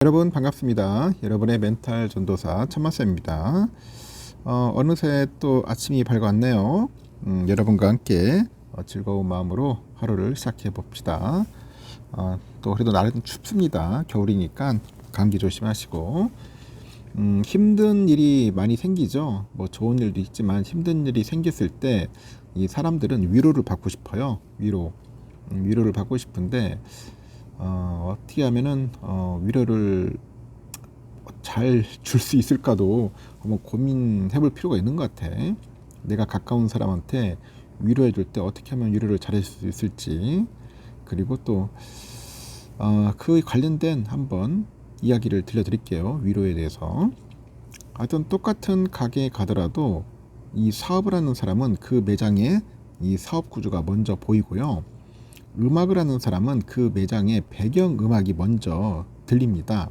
여러분 반갑습니다. 여러분의 멘탈 전도사 천마쌤입니다. 어느새 또 아침이 밝았네요. 여러분과 함께 즐거운 마음으로 하루를 시작해 봅시다. 또 그래도 날은 춥습니다. 겨울이니까 감기 조심하시고 힘든 일이 많이 생기죠. 뭐 좋은 일도 있지만 힘든 일이 생겼을 때 이 사람들은 위로를 받고 싶어요. 위로를 받고 싶은데 어떻게 하면은 위로를 잘 줄 수 있을까도 한번 고민해 볼 필요가 있는 것 같아. 내가 가까운 사람한테 위로해 줄 때 어떻게 하면 위로를 잘할 수 있을지, 그리고 또 그 관련된 한번 이야기를 들려드릴게요. 위로에 대해서. 하여튼 똑같은 가게에 가더라도 이 사업을 하는 사람은 그 매장에 이 사업 구조가 먼저 보이고요. 음악을 하는 사람은 그 매장의 배경 음악이 먼저 들립니다.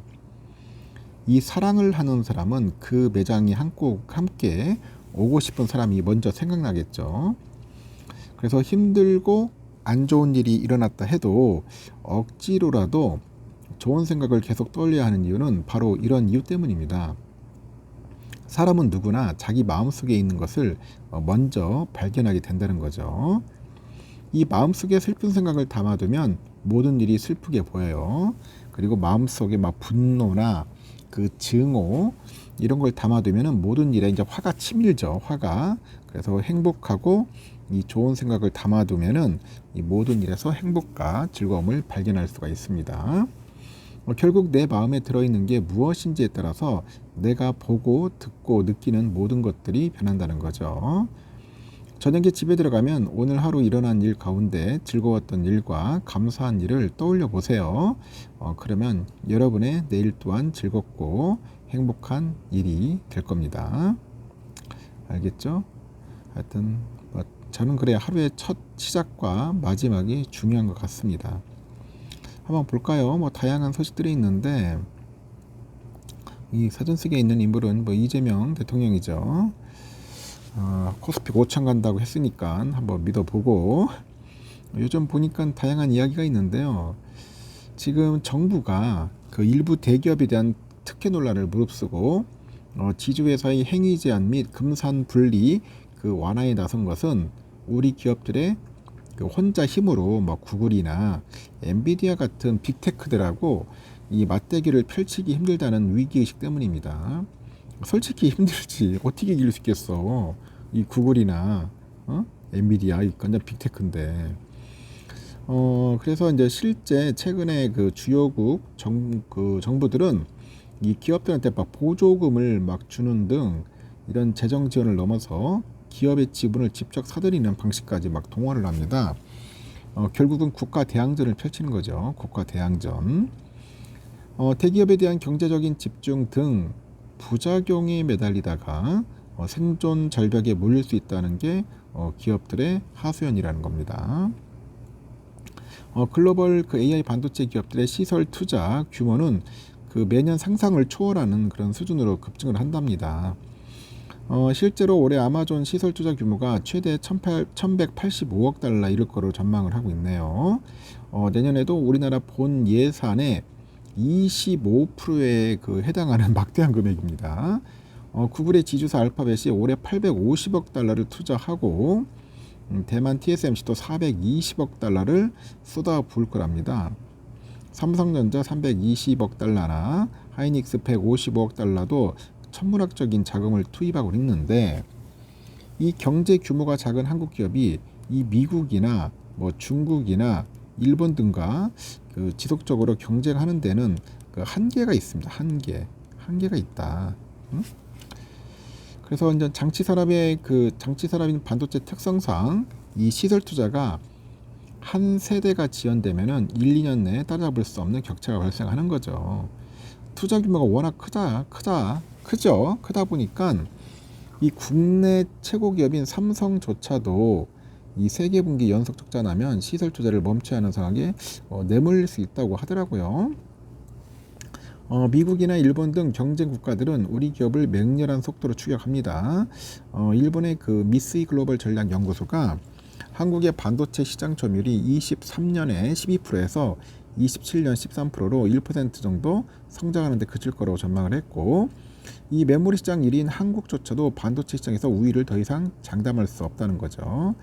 이 사랑을 하는 사람은 그 매장에 함께 오고 싶은 사람이 먼저 생각나겠죠. 그래서 힘들고 안 좋은 일이 일어났다 해도 억지로라도 좋은 생각을 계속 떠올려야 하는 이유는 바로 이런 이유 때문입니다. 사람은 누구나 자기 마음속에 있는 것을 먼저 발견하게 된다는 거죠. 이 마음속에 슬픈 생각을 담아두면 모든 일이 슬프게 보여요. 그리고 마음속에 막 분노나 그 증오 이런 걸 담아두면 모든 일에 이제 화가 치밀죠. 화가. 그래서 행복하고 이 좋은 생각을 담아두면은 이 모든 일에서 행복과 즐거움을 발견할 수가 있습니다. 결국 내 마음에 들어있는 게 무엇인지에 따라서 내가 보고 듣고 느끼는 모든 것들이 변한다는 거죠. 저녁에 집에 들어가면 오늘 하루 일어난 일 가운데 즐거웠던 일과 감사한 일을 떠올려 보세요. 그러면 여러분의 내일 또한 즐겁고 행복한 일이 될 겁니다. 알겠죠? 하여튼 저는 그래 하루의 첫 시작과 마지막이 중요한 것 같습니다. 한번 볼까요? 다양한 소식들이 있는데 이 사전 속에 있는 인물은 이재명 대통령이죠. 코스피 5천 간다고 했으니까 한번 믿어보고, 요즘 보니까 다양한 이야기가 있는데요. 지금 정부가 그 일부 대기업에 대한 특혜 논란을 무릅쓰고 지주회사의 행위 제한 및 금산 분리 그 완화에 나선 것은 우리 기업들의 그 혼자 힘으로 구글이나 엔비디아 같은 빅테크들하고 이 맞대결을 펼치기 힘들다는 위기의식 때문입니다. 솔직히 힘들지. 어떻게 이길 수 있겠어. 이 구글이나 엔비디아 이 완전 빅테크인데. 그래서 이제 실제 최근에 그 주요국 정부들은 이 기업들한테 보조금을 주는 등 이런 재정 지원을 넘어서 기업의 지분을 직접 사들이는 방식까지 동원을 합니다. 결국은 국가 대항전을 펼치는 거죠. 국가 대항전. 대기업에 대한 경제적인 집중 등 부작용에 매달리다가 생존 절벽에 몰릴 수 있다는 게 기업들의 하소연이라는 겁니다. 글로벌 그 AI 반도체 기업들의 시설 투자 규모는 그 매년 상상을 초월하는 그런 수준으로 급증을 한답니다. 실제로 올해 아마존 시설 투자 규모가 최대 1185억 달러 이를 거로 전망을 하고 있네요. 내년에도 우리나라 본 예산의 25%에 그 해당하는 막대한 금액입니다. 구글의 지주사 알파벳이 올해 850억 달러를 투자하고 대만 TSMC도 420억 달러를 쏟아부을 거랍니다. 삼성전자 320억 달러나 하이닉스 155억 달러도 천문학적인 자금을 투입하고 있는데, 이 경제 규모가 작은 한국 기업이 이 미국이나 중국이나 일본 등과 그 지속적으로 경쟁하는 데는 그 한계가 있습니다. 한계가 있다. 그래서 이제 장치 산업인 반도체 특성상 이 시설 투자가 한 세대가 지연되면은 1, 2년 내에 따라잡을 수 없는 격차가 발생하는 거죠. 투자 규모가 워낙 크죠. 크다 보니까 이 국내 최고 기업인 삼성조차도 이 세계 분기 연속 적자 나면 시설 투자를 멈춰야 하는 상황에 내몰릴 수 있다고 하더라고요. 미국이나 일본 등 경쟁 국가들은 우리 기업을 맹렬한 속도로 추격합니다. 일본의 그 미쓰이 글로벌 전략 연구소가 한국의 반도체 시장 점유율이 23년에 12%에서 27년 13%로 1% 정도 성장하는 데 그칠 거라고 전망을 했고, 이 메모리 시장 1위인 한국조차도 반도체 시장에서 우위를 더 이상 장담할 수 없다는 거죠.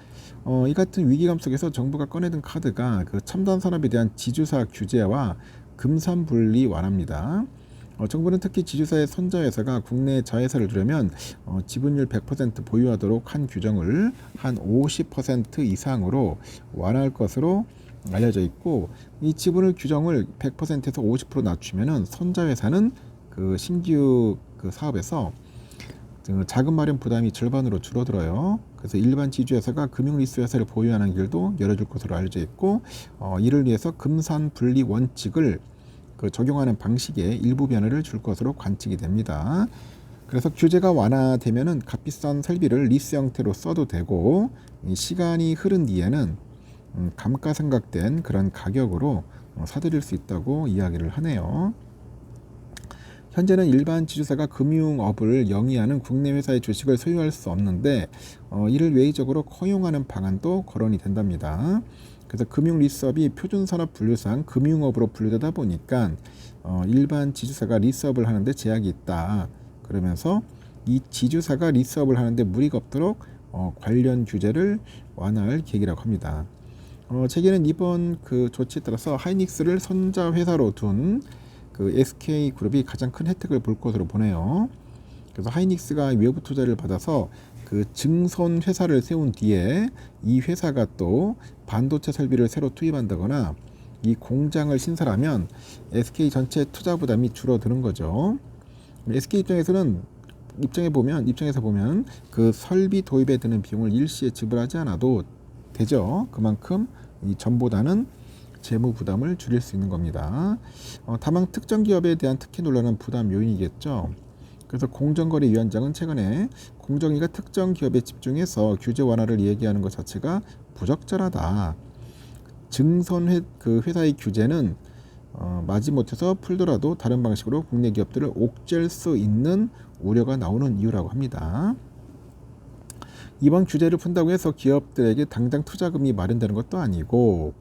이 같은 위기감 속에서 정부가 꺼내든 카드가 그 첨단 산업에 대한 지주사 규제와 금산 분리 완화입니다. 정부는 특히 지주사의 선자회사가 국내 자회사를 두려면 지분율 100% 보유하도록 한 규정을 한 50% 이상으로 완화할 것으로 알려져 있고, 이 지분을 규정을 100%에서 50% 낮추면은 선자회사는 그 신규 그 사업에서 자금 마련 부담이 절반으로 줄어들어요. 그래서 일반 지주회사가 금융리스회사를 보유하는 길도 열어줄 것으로 알려져 있고, 이를 위해서 금산 분리 원칙을 그 적용하는 방식에 일부 변화를 줄 것으로 관측이 됩니다. 그래서 규제가 완화되면은 값비싼 설비를 리스 형태로 써도 되고, 시간이 흐른 뒤에는 감가상각된 그런 가격으로 사들일 수 있다고 이야기를 하네요. 현재는 일반 지주사가 금융업을 영위하는 국내 회사의 주식을 소유할 수 없는데, 이를 외의적으로 허용하는 방안도 거론이 된답니다. 그래서 금융리스업이 표준산업 분류상 금융업으로 분류되다 보니까 일반 지주사가 리스업을 하는데 제약이 있다. 그러면서 이 지주사가 리스업을 하는데 무리가 없도록 관련 규제를 완화할 계획이라고 합니다. 재계는 이번 그 조치에 따라서 하이닉스를 선자 회사로 둔 그 SK그룹이 가장 큰 혜택을 볼 것으로 보네요. 그래서 하이닉스가 외부 투자를 받아서 그 증손 회사를 세운 뒤에 이 회사가 또 반도체 설비를 새로 투입한다거나 이 공장을 신설하면 SK 전체 투자 부담이 줄어드는 거죠. SK 입장에서 보면 그 설비 도입에 드는 비용을 일시에 지불하지 않아도 되죠. 그만큼 이 전보다는 재무 부담을 줄일 수 있는 겁니다. 다만 특정 기업에 대한 특혜 논란은 부담 요인이겠죠. 그래서 공정거래위원장은 최근에 공정위가 특정 기업에 집중해서 규제 완화를 얘기하는 것 자체가 부적절하다. 증손 그 회사의 규제는 마지못해서 풀더라도 다른 방식으로 국내 기업들을 옥죄할 수 있는 우려가 나오는 이유라고 합니다. 이번 규제를 푼다고 해서 기업들에게 당장 투자금이 마련되는 것도 아니고,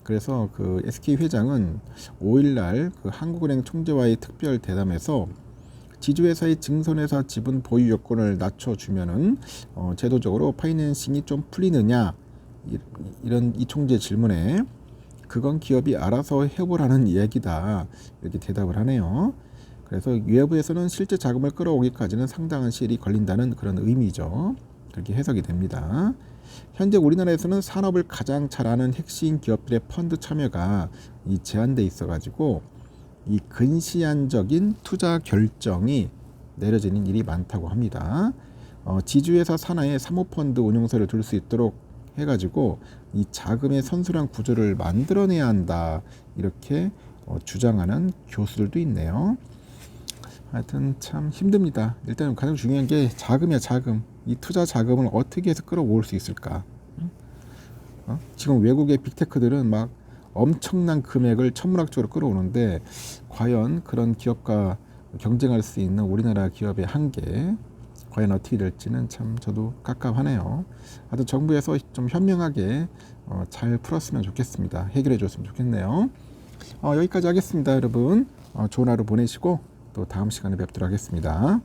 그래서 그 SK 회장은 5일날 그 한국은행 총재와의 특별 대담에서 지주회사의 증손회사 지분 보유 요건을 낮춰주면은 제도적으로 파이낸싱이 좀 풀리느냐, 이런 이 총재 질문에 그건 기업이 알아서 해보라는 얘기다, 이렇게 대답을 하네요. 그래서 외부에서는 실제 자금을 끌어오기까지는 상당한 시일이 걸린다는 그런 의미죠. 그렇게 해석이 됩니다. 현재 우리나라에서는 산업을 가장 잘 아는 핵심 기업들의 펀드 참여가 제한돼 있어가지고 이 근시안적인 투자 결정이 내려지는 일이 많다고 합니다. 지주회사 산하에 사모펀드 운용소를 둘 수 있도록 해가지고 이 자금의 선순환 구조를 만들어내야 한다, 이렇게 주장하는 교수들도 있네요. 하여튼 참 힘듭니다. 일단 가장 중요한 게 자금이야, 자금. 이 투자 자금을 어떻게 해서 끌어모을 수 있을까? 지금 외국의 빅테크들은 막 엄청난 금액을 천문학적으로 끌어오는데, 과연 그런 기업과 경쟁할 수 있는 우리나라 기업의 한계, 과연 어떻게 될지는 참 저도 깝깝하네요. 하여튼 정부에서 좀 현명하게 잘 풀었으면 좋겠습니다. 해결해 줬으면 좋겠네요. 여기까지 하겠습니다, 여러분. 좋은 하루 보내시고 또 다음 시간에 뵙도록 하겠습니다.